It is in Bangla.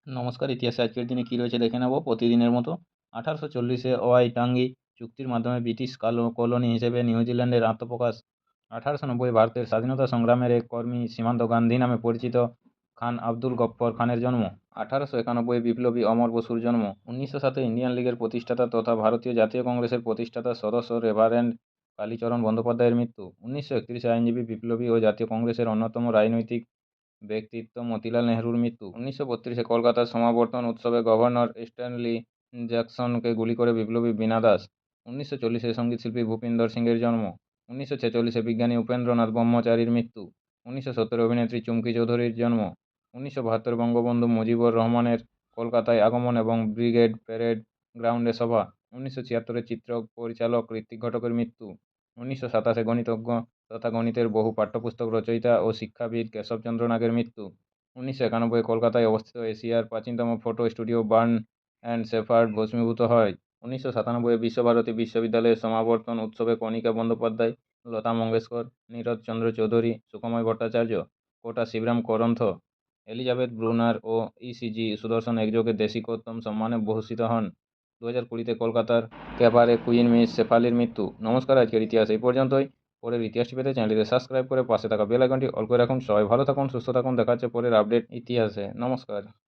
নমস্কার। ইতিহাসে আজকের দিনে কী রয়েছে দেখে নেব প্রতিদিনের মতো। 1840-এ ওয়াইটাঙ্গি চুক্তির মাধ্যমে ব্রিটিশ কলোনি হিসেবে নিউজিল্যান্ডের আত্মপ্রকাশ। 1890-এ ভারতের স্বাধীনতা সংগ্রামের এক কর্মী সীমান্ত গান্ধী নামে পরিচিত খান আব্দুল গফ্ফর খানের জন্ম। 1891-এ বিপ্লবী অমর বসুর জন্ম। 1907-এ ইন্ডিয়ান লীগের প্রতিষ্ঠাতা তথা ভারতীয় জাতীয় কংগ্রেসের প্রতিষ্ঠাতা সদস্য রেভারেন্ড কালীচরণ বন্দ্যোপাধ্যায়ের মৃত্যু। 1931-এ আইনজীবী, বিপ্লবী ও জাতীয় কংগ্রেসের অন্যতম রাজনৈতিক ব্যক্তিত্ব মতিলাল নেহরুর মৃত্যু। 1932-এ কলকাতার সমাবর্তন উৎসবে গভর্নর স্ট্যানলি জ্যাকসনকে গুলি করে বিপ্লবী বীণা দাস। 1940-এ সঙ্গীতশিল্পী ভূপিন্দর সিংয়ের জন্ম। 1946-এ বিজ্ঞানী উপেন্দ্রনাথ ব্রহ্মচারীর মৃত্যু। 1970-এ অভিনেত্রী চুমকি চৌধুরীর জন্ম। 1972-এ বঙ্গবন্ধু মুজিবুর রহমানের কলকাতায় আগমন এবং ব্রিগেড প্যারেড গ্রাউন্ডে সভা। 1976-এ চিত্র পরিচালক ঋত্বিক ঘটকের মৃত্যু। 1927-এ গণিতজ্ঞ তথা গণিতের বহু পাঠ্যপুস্তক রচয়িতা ও শিক্ষাবিদ কেশবচন্দ্র নাগের মৃত্যু। 1991-এ কলকাতায় অবস্থিত এশিয়ার প্রাচীনতম photo studio burn and shepherd ভস্মীভূত হয়। 1997-এ বিশ্বভারতী বিশ্ববিদ্যালয়ের সমাবর্তন উৎসবে কণিকা বন্দ্যোপাধ্যায়, লতা মঙ্গেশকর, নীরজ চন্দ্র চৌধুরী, সুখময় ভট্টাচার্য, কোটা শিবরাম করন্থ, এলিজাবেথ ব্রুনার ও ইসিজি সুদর্শন একযোগে দেশিকোত্তম সম্মানে ভূষিত হন। 2020-তে কলকাতার ক্যাবারে কুইন মিস শেফালির মৃত্যু। নমস্কার, আজকের ইতিহাস এই পর্যন্তই। পরের ইতিহাসটি পেতে চ্যানেলটিতে সাবস্ক্রাইব করে পাশে থাকা বেল আইকনটি অল করে রাখুন। সবাই ভালো থাকুন, সুস্থ থাকুন। দেখা হচ্ছে পরের আপডেট ইতিহাসে। নমস্কার।